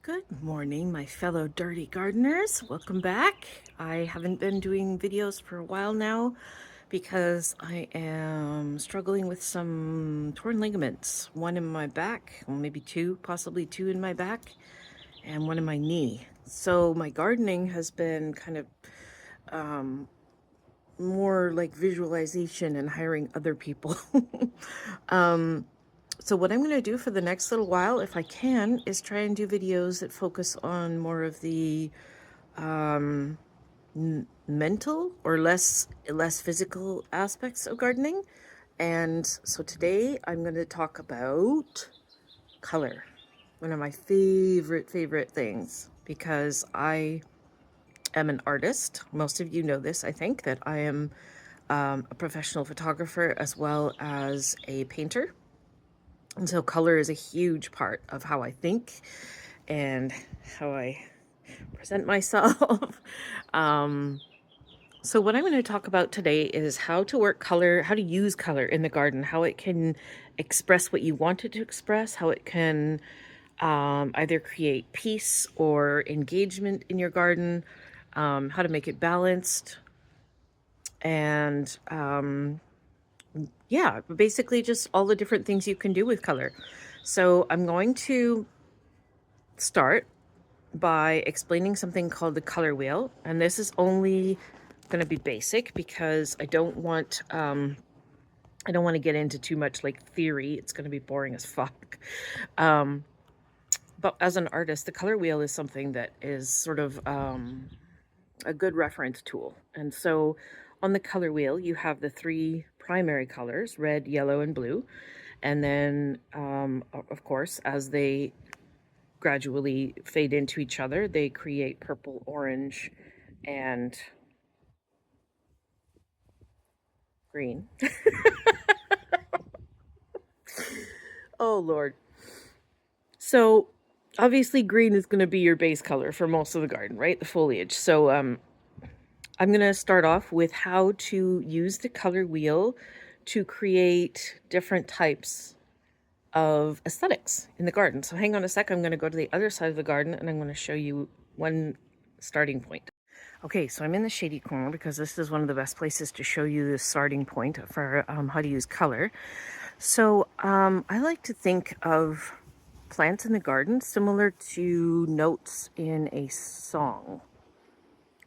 Good morning, my fellow dirty gardeners. Welcome back. I haven't been doing videos for a while now because I am struggling with some torn ligaments. One in my back, well, maybe two, possibly two in my back, and one in my knee. So my gardening has been kind of more like visualization and hiring other people. So what I'm going to do for the next little while, if I can, is try and do videos that focus on more of the mental or less physical aspects of gardening. And so today I'm going to talk about color, one of my favorite things, because I am an artist. Most of you know this, I think, that I am a professional photographer as well as a painter. And so color is a huge part of how I think and how I present myself. So what I'm going to talk about today is how to work color, how to use color in the garden, how it can express what you want it to express, how it can either create peace or engagement in your garden, how to make it balanced, and yeah, basically just all the different things you can do with color. So I'm going to start by explaining something called the color wheel, and this is only going to be basic because I don't want to get into too much like theory. It's going to be boring as fuck. But as an artist, the color wheel is something that is sort of a good reference tool. And so on the color wheel, you have the three primary colors, red, yellow, and blue. And then, of course, as they gradually fade into each other, they create purple, orange, and green. Oh, Lord. So obviously green is going to be your base color for most of the garden, right? The foliage. So I'm going to start off with how to use the color wheel to create different types of aesthetics in the garden. So hang on a sec. I'm going to go to the other side of the garden and I'm going to show you one starting point. Okay, so I'm in the shady corner because this is one of the best places to show you the starting point for how to use color. So I like to think of plants in the garden similar to notes in a song.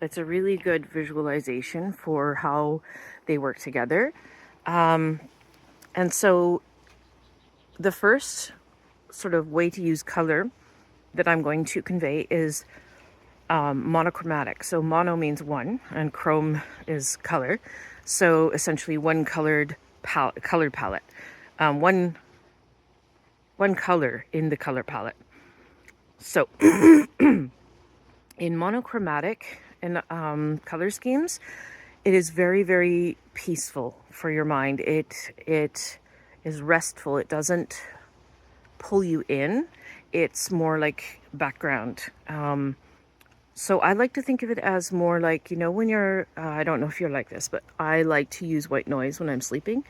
It's a really good visualization for how they work together. And so the first sort of way to use color that I'm going to convey is monochromatic. So mono means one and chrome is color. So essentially one colored palette. One color in the color palette. So in monochromatic and color schemes, it is very peaceful for your mind. It is restful. It doesn't pull you in. It's more like background. So I like to think of it as more like, when you're, I don't know if you're like this, but I like to use white noise when I'm sleeping,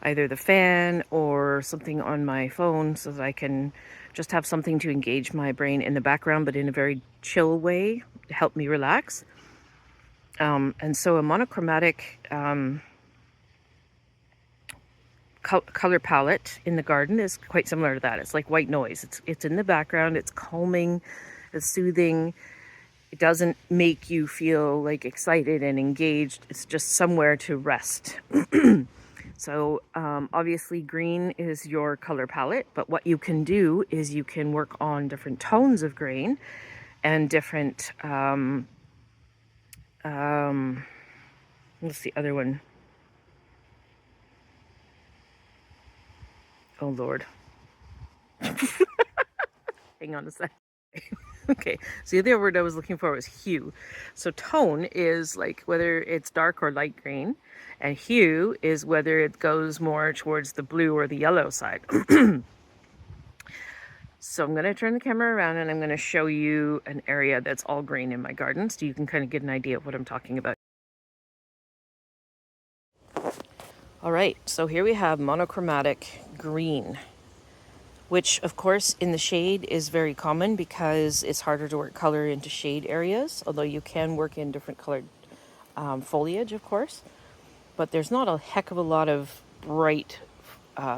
either the fan or something on my phone so that I can just have something to engage my brain in the background, but in a very chill way to help me relax. And so a monochromatic color palette in the garden is quite similar to that. It's like white noise. It's in the background. It's calming, it's soothing. It doesn't make you feel like excited and engaged. It's just somewhere to rest. So obviously green is your color palette, but what you can do is you can work on different tones of green and different, what's the other one? Oh, Lord. Hang on a sec. Okay, so the other word I was looking for was hue. So tone is like whether it's dark or light green, and hue is whether it goes more towards the blue or the yellow side. So I'm going to turn the camera around and I'm going to show you an area that's all green in my garden so you can kind of get an idea of what I'm talking about. All right, so here we have monochromatic green. which of course in the shade is very common because it's harder to work color into shade areas, although you can work in different colored foliage, of course. But there's not a heck of a lot of bright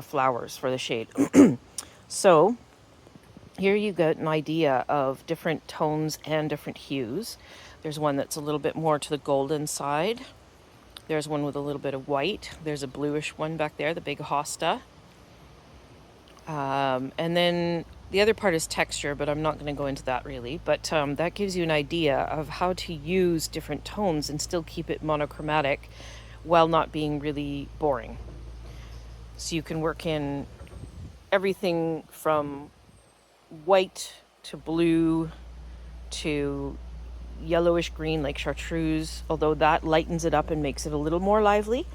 flowers for the shade. So here you get an idea of different tones and different hues. There's one that's a little bit more to the golden side. There's one with a little bit of white. There's a bluish one back there, the big hosta. And then the other part is texture, but I'm not going to go into that really. But that gives you an idea of how to use different tones and still keep it monochromatic while not being really boring. So you can work in everything from white to blue to yellowish green like chartreuse, although that lightens it up and makes it a little more lively.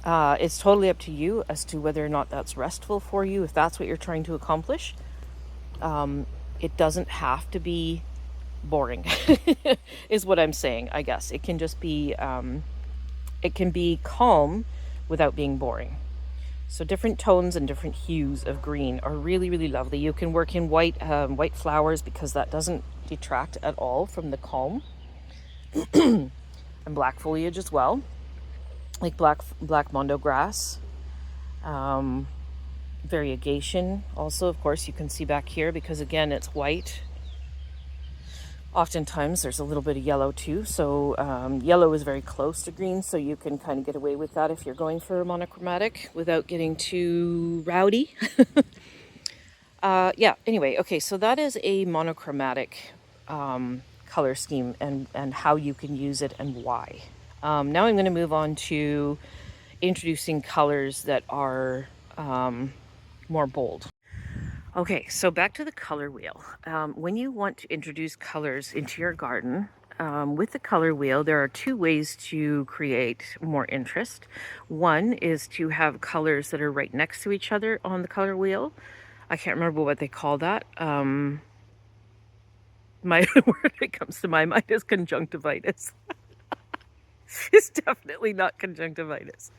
It's totally up to you as to whether or not that's restful for you, if that's what you're trying to accomplish. It doesn't have to be boring, is what I'm saying, I guess. It can just be, it can be calm without being boring. So different tones and different hues of green are really, really lovely. You can work in white flowers because that doesn't detract at all from the calm. And black foliage as well, like black mondo grass. Variegation also, of course, you can see back here because again it's white. Oftentimes there's a little bit of yellow too, so yellow is very close to green, so you can kind of get away with that if you're going for a monochromatic without getting too rowdy. Yeah, anyway, okay, so that is a monochromatic color scheme and how you can use it and why. Now I'm going to move on to introducing colors that are more bold. Okay, so back to the color wheel. When you want to introduce colors into your garden, with the color wheel, there are two ways to create more interest. One is to have colors that are right next to each other on the color wheel. I can't remember what they call that. The word that comes to my mind is conjunctivitis. It's definitely not conjunctivitis.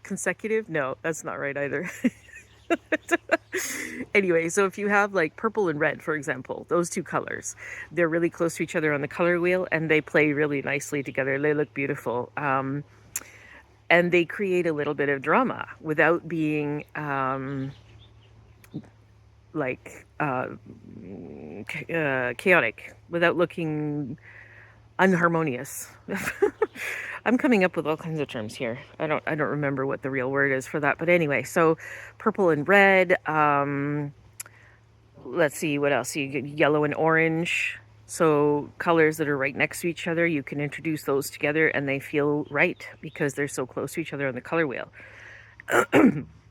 Consecutive? No, that's not right either. Anyway, so if you have like purple and red, for example, those two colors, they're really close to each other on the color wheel and they play really nicely together. They look beautiful. And they create a little bit of drama without being chaotic, without looking unharmonious. I'm coming up with all kinds of terms here. I don't remember what the real word is for that. But anyway, so purple and red. Let's see what else. You get yellow and orange. So colors that are right next to each other, you can introduce those together and they feel right because they're so close to each other on the color wheel.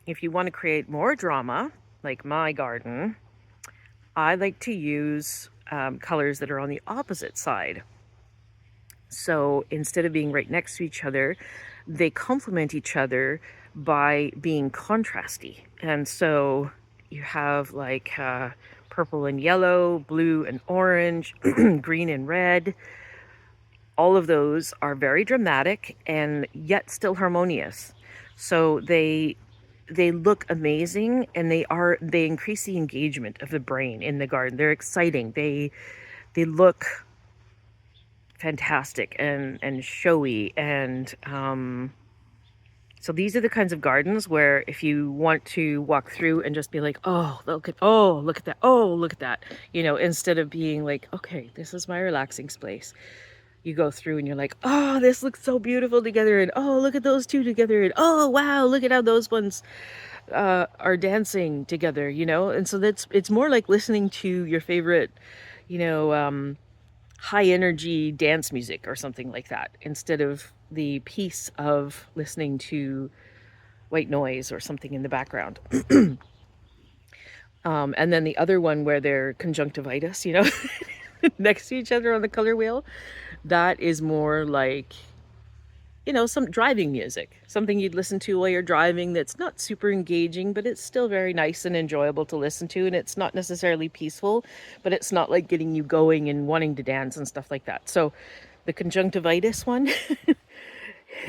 If you want to create more drama, like my garden, I like to use colors that are on the opposite side. So instead of being right next to each other, they complement each other by being contrasty. And so you have like purple and yellow, blue and orange, green and red. All of those are very dramatic and yet still harmonious. So they look amazing and they increase the engagement of the brain in the garden. They're exciting. They look fantastic and showy, and so these are the kinds of gardens where if you want to walk through and just be like, oh look at that, oh look at that, you know, instead of being like, okay, this is my relaxing space, you go through and you're like, oh, this looks so beautiful together, and oh, look at those two together, and oh wow, look at how those ones are dancing together, you know. And so it's more like listening to your favorite, you know, high energy dance music or something like that, instead of the peace of listening to white noise or something in the background. And then the other one where they're conjunctivitis, you know, next to each other on the color wheel, that is more like, you know, some driving music, something you'd listen to while you're driving that's not super engaging, but it's still very nice and enjoyable to listen to. And it's not necessarily peaceful, but it's not like getting you going and wanting to dance and stuff like that. So the conjunctivitis one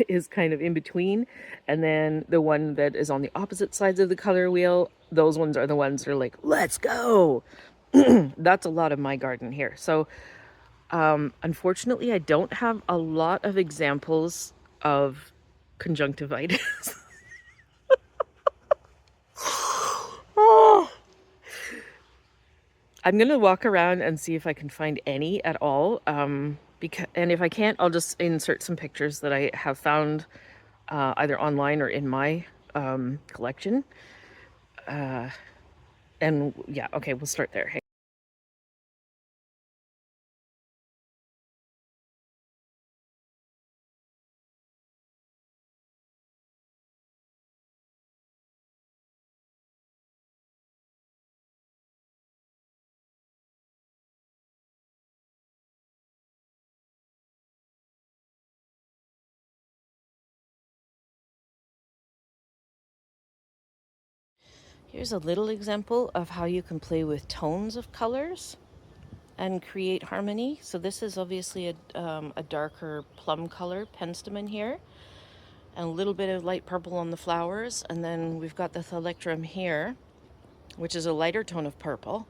is kind of in between. And then the one that is on the opposite sides of the color wheel, those ones are the ones that are like, let's go. That's a lot of my garden here. So unfortunately, I don't have a lot of examples of conjunctivitis. Oh, I'm gonna walk around and see if I can find any at all. And if I can't, I'll just insert some pictures that I have found either online or in my collection. And yeah, okay, we'll start there. Here's a little example of how you can play with tones of colors and create harmony. So this is obviously a darker plum color penstemon here, and a little bit of light purple on the flowers. And then we've got the thalectrum here, which is a lighter tone of purple.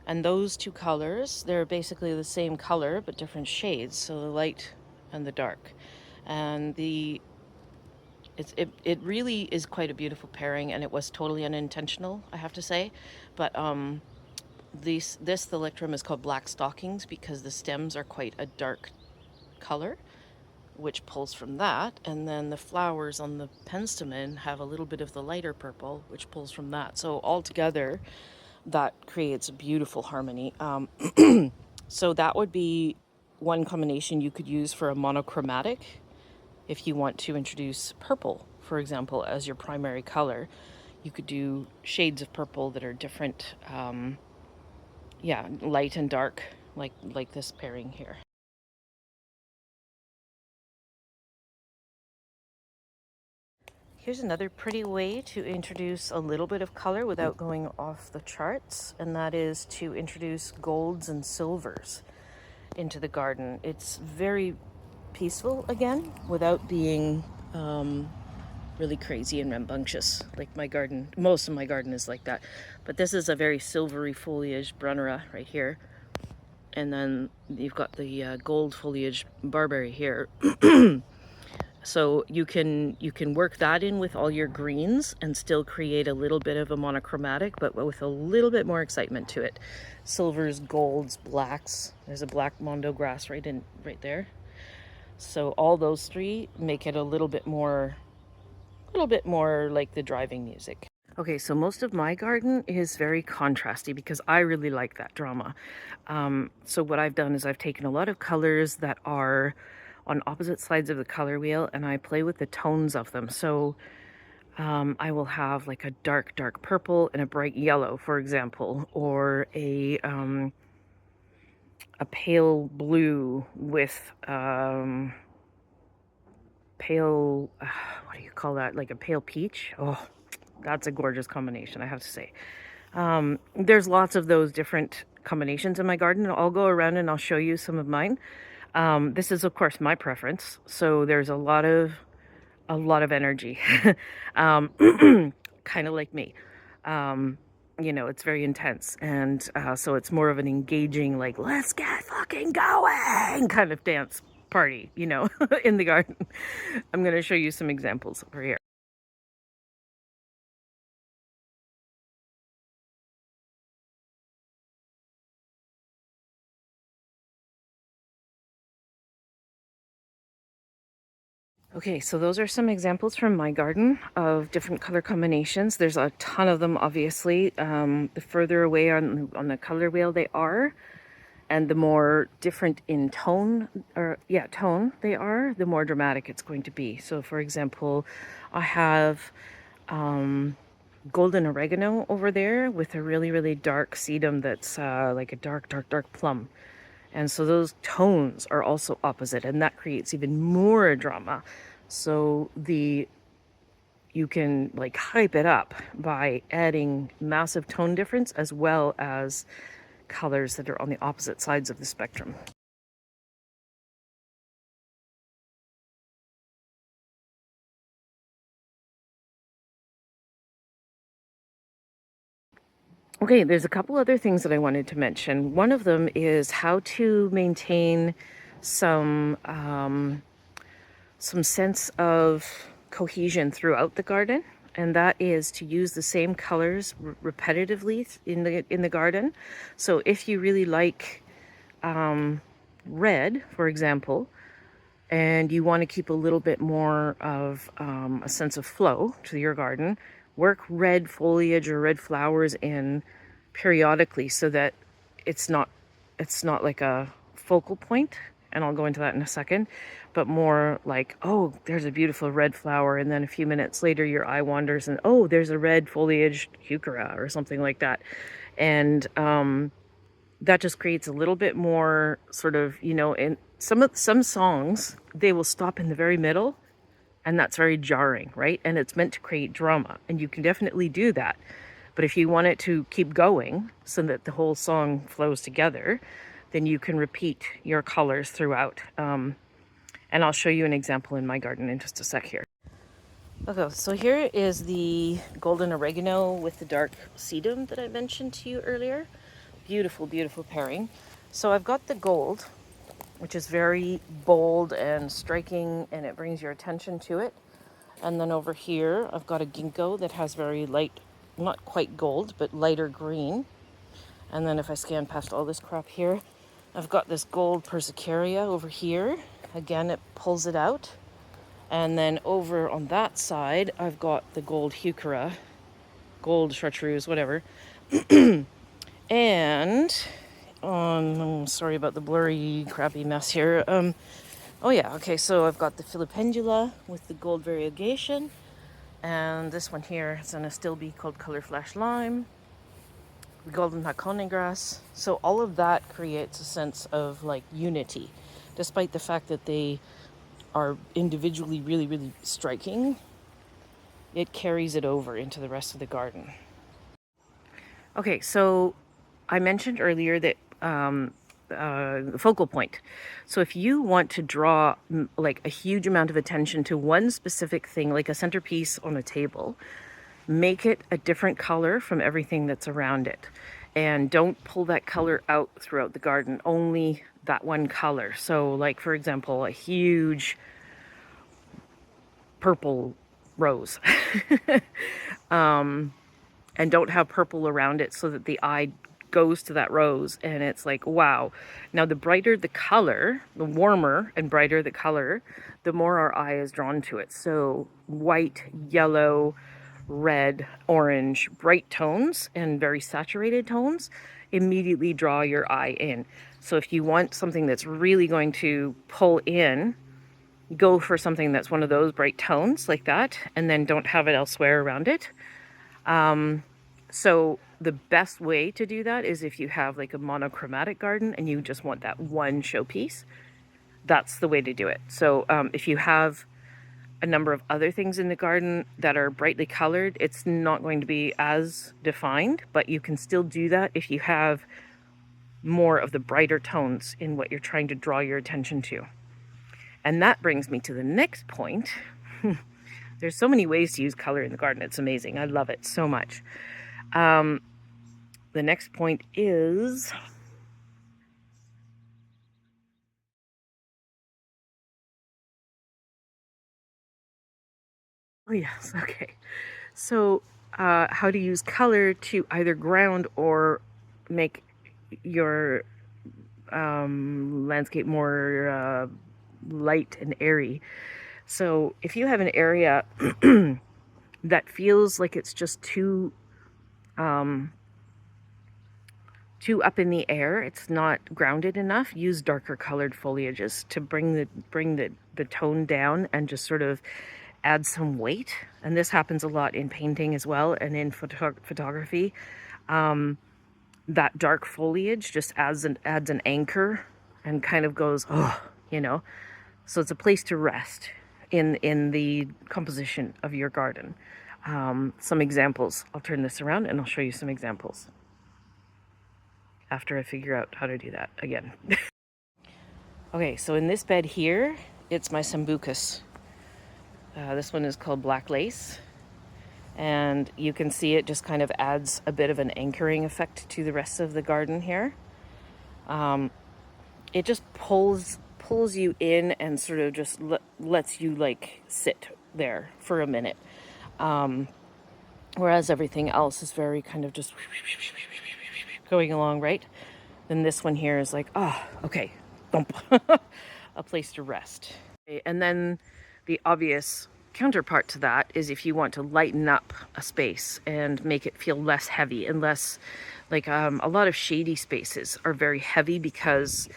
And those two colors, they're basically the same color, but different shades. So the light and the dark. And it really is quite a beautiful pairing, and it was totally unintentional, I have to say. But this thalectrum is called black stockings because the stems are quite a dark color, which pulls from that. And then the flowers on the penstemon have a little bit of the lighter purple, which pulls from that. So altogether, that creates a beautiful harmony. So that would be one combination you could use for a monochromatic. If you want to introduce purple, for example, as your primary color, you could do shades of purple that are different, yeah, light and dark, like this pairing here. Here's another pretty way to introduce a little bit of color without going off the charts, and that is to introduce golds and silvers into the garden. It's very peaceful again without being really crazy and rambunctious like my garden. Most of my garden is like that, but this is a very silvery foliage brunnera right here, and then you've got the gold foliage barberry here. So you can work that in with all your greens and still create a little bit of a monochromatic, but with a little bit more excitement to it. Silvers, golds, blacks. There's a black mondo grass right there. So all those three make it a little bit more like the driving music. Okay, so most of my garden is very contrasty because I really like that drama. So what I've done is I've taken a lot of colors that are on opposite sides of the color wheel, and I play with the tones of them. So I will have like a dark, dark purple and a bright yellow, for example, or a pale blue with pale, what do you call that? Like a pale peach. Oh, that's a gorgeous combination, I have to say. There's lots of those different combinations in my garden. I'll go around and I'll show you some of mine. This is, of course, my preference. So there's a lot of energy, um, kind of like me. You know, it's very intense, and so it's more of an engaging, like, let's get fucking going kind of dance party, you know, in the garden. I'm going to show you some examples over here. Okay, so those are some examples from my garden of different color combinations. There's a ton of them, obviously. The further away on the color wheel they are, and the more different in tone, or yeah, tone they are, the more dramatic it's going to be. So for example, I have golden oregano over there with a really, really dark sedum that's like a dark, dark, dark plum. And so those tones are also opposite, and that creates even more drama. So you can like hype it up by adding massive tone difference as well as colors that are on the opposite sides of the spectrum. Okay, there's a couple other things that I wanted to mention. One of them is how to maintain some some sense of cohesion throughout the garden, and that is to use the same colors repetitively in the garden. So if you really like red, for example, and you want to keep a little bit more of a sense of flow to your garden, work red foliage or red flowers in periodically so that it's not it's not like a focal point, and I'll go into that in a second, but more like, oh, there's a beautiful red flower, and then a few minutes later your eye wanders and, oh, there's a red foliaged heuchera or something like that. And that just creates a little bit more sort of, in some songs, they will stop in the very middle, and that's very jarring, right? And it's meant to create drama, and you can definitely do that. But if you want it to keep going so that the whole song flows together, then you can repeat your colors throughout. And I'll show you an example in my garden in just a sec here. Okay, so here is the golden oregano with the dark sedum that I mentioned to you earlier. Beautiful, beautiful pairing. So I've got the gold, which is very bold and striking, and it brings your attention to it. And then over here, I've got a ginkgo that has very light, not quite gold, but lighter green. And then if I scan past all this crap here, I've got this gold persicaria over here. Again, it pulls it out. And then over on that side, I've got the gold heuchera, gold chartreuse, whatever. And sorry about the blurry, crappy mess here. Oh yeah, okay, so I've got the filipendula with the gold variegation, and this one here is an astilbe called Color Flash Lime, the golden hakone grass. So all of that creates a sense of like unity, despite the fact that they are individually really, really striking. It carries it over into the rest of the garden. Okay, so I mentioned earlier that the focal point. So if you want to draw like a huge amount of attention to one specific thing, like a centerpiece on a table, make it a different color from everything that's around it. And don't pull that color out throughout the garden, only that one color. So like, for example, a huge purple rose. And don't have purple around it so that the eye goes to that rose and it's like, wow. Now the brighter the color, the warmer and brighter the color, the more our eye is drawn to it. So white, yellow, red, orange, bright tones and very saturated tones immediately draw your eye in. So if you want something that's really going to pull in, go for something that's one of those bright tones like that, and then don't have it elsewhere around it. So the best way to do that is if you have like a monochromatic garden and you just want that one showpiece, that's the way to do it. So if you have a number of other things in the garden that are brightly colored, it's not going to be as defined, but you can still do that if you have more of the brighter tones in what you're trying to draw your attention to. And that brings me to the next point. There's so many ways to use color in the garden. It's amazing. I love it so much. The next point is, oh yes, okay. So how to use color to either ground or make your landscape more light and airy. So if you have an area that feels like it's just too up in the air, it's not grounded enough, use darker colored foliages to bring the tone down and just sort of add some weight. And this happens a lot in painting as well, and in photography. That dark foliage just adds an anchor and kind of goes, oh, so it's a place to rest in the composition of your garden. Some examples. I'll turn this around and I'll show you some examples after I figure out how to do that again. Okay, so in this bed here, it's my sambucus. This one is called Black Lace. And you can see it just kind of adds a bit of an anchoring effect to the rest of the garden here. It just pulls you in and sort of just lets you like sit there for a minute. Whereas everything else is very kind of just going along, right? Then this one here is like, oh, okay, thump, a place to rest. And then the obvious counterpart to that is if you want to lighten up a space and make it feel less heavy and less like a lot of shady spaces are very heavy because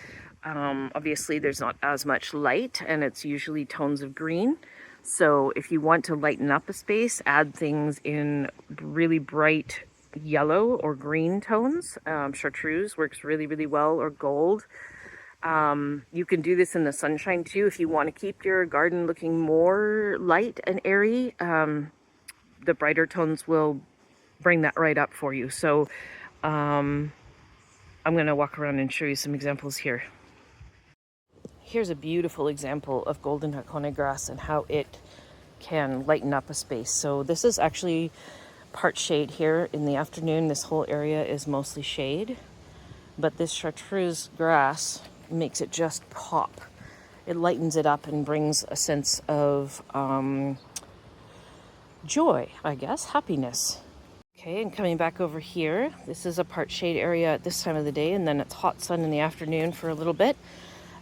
obviously there's not as much light and it's usually tones of green. So if you want to lighten up a space, add things in really bright yellow or green tones. Chartreuse works really, really well, or gold. You can do this in the sunshine too if you want to keep your garden looking more light and airy. The brighter tones will bring that right up for you. So I'm going to walk around and show you some examples here. Here's a beautiful example of golden hakone grass and how it can lighten up a space. So this is actually part shade here. In the afternoon, this whole area is mostly shade, but this chartreuse grass makes it just pop. It lightens it up and brings a sense of joy, I guess, happiness. Okay, and coming back over here, this is a part shade area at this time of the day, and then it's hot sun in the afternoon for a little bit.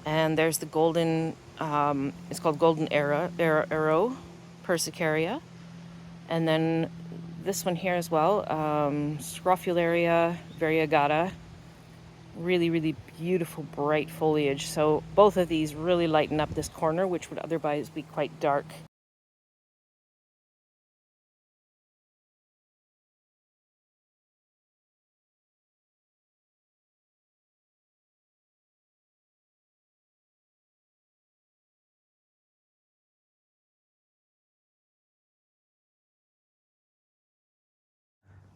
And there's the golden, it's called golden arrow, persicaria. And then this one here as well, scrophularia variegata. Really, really beautiful, bright foliage. So both of these really lighten up this corner, which would otherwise be quite dark.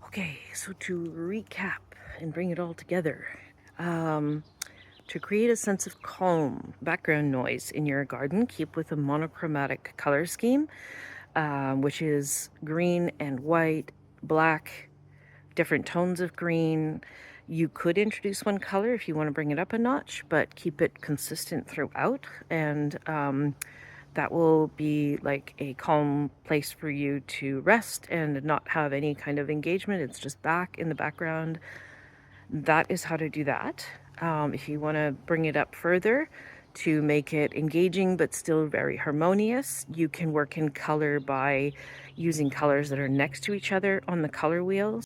Okay, so to recap and bring it all together, to create a sense of calm background noise in your garden, keep with a monochromatic color scheme, which is green and white, black, different tones of green. You could introduce one color if you want to bring it up a notch, but keep it consistent throughout. And that will be like a calm place for you to rest and not have any kind of engagement. It's just back in the background. That is how to do that. If you want to bring it up further to make it engaging but still very harmonious, you can work in color by using colors that are next to each other on the color wheel.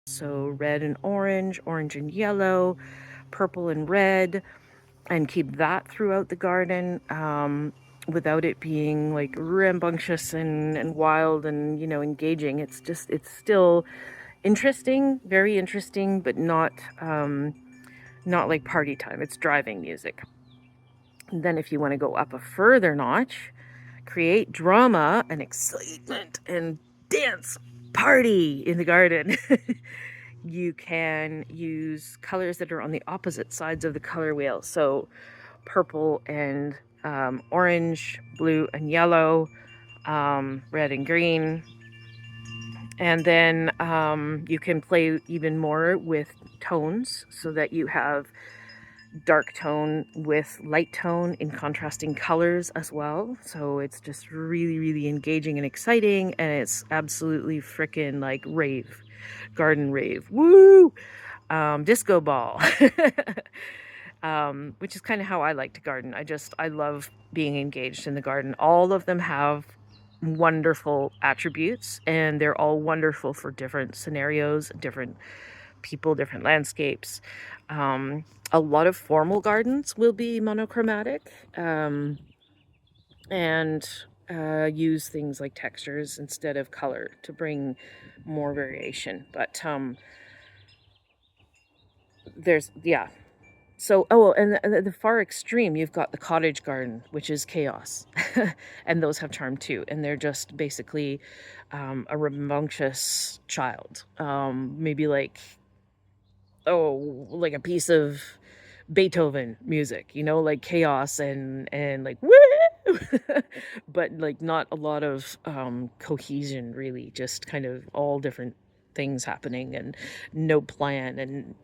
So red and orange, orange and yellow, purple and red, and keep that throughout the garden without it being like rambunctious and wild and, you know, engaging. It's still interesting, very interesting, but not like party time. It's driving music. And then if you want to go up a further notch, create drama and excitement and dance party in the garden. You can use colors that are on the opposite sides of the color wheel. So purple and orange, blue and yellow, red and green. And then you can play even more with tones so that you have dark tone with light tone in contrasting colors as well. So it's just really, really engaging and exciting. And it's absolutely freaking like rave, garden rave. Woo! Disco ball. Which is kind of how I like to garden. I love being engaged in the garden. All of them have wonderful attributes and they're all wonderful for different scenarios, different people, different landscapes. A lot of formal gardens will be monochromatic and use things like textures instead of color to bring more variation. But there's, yeah. So, and the far extreme, you've got the cottage garden, which is chaos. And those have charm too. And they're just basically a rambunctious child. Maybe like, like a piece of Beethoven music, you know, like chaos and like, woo! but like not a lot of cohesion, really, just kind of all different things happening and no plan. And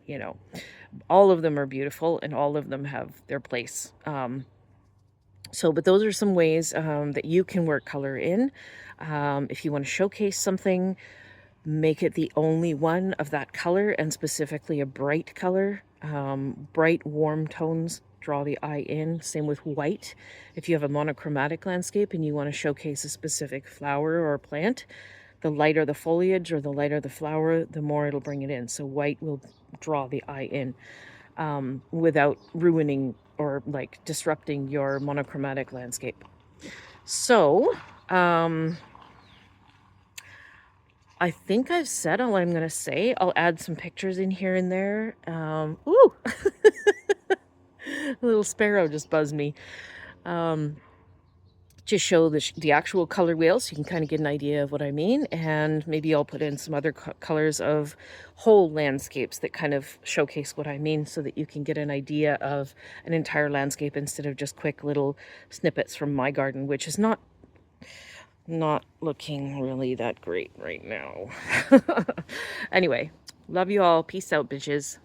all of them are beautiful and all of them have their place. But those are some ways that you can work color in. If you want to showcase something, make it the only one of that color, and specifically a bright color. Bright, warm tones draw the eye in. Same with white. If you have a monochromatic landscape and you want to showcase a specific flower or plant, the lighter the foliage or the lighter the flower, the more it'll bring it in. So white will draw the eye in without ruining or like disrupting your monochromatic landscape. So, I think I've said all I'm going to say. I'll add some pictures in here and there. Ooh! A little sparrow just buzzed me. To show the actual color wheel so you can kind of get an idea of what I mean. And maybe I'll put in some other colors of whole landscapes that kind of showcase what I mean so that you can get an idea of an entire landscape instead of just quick little snippets from my garden, which is not looking really that great right now. Anyway, love you all. Peace out, bitches.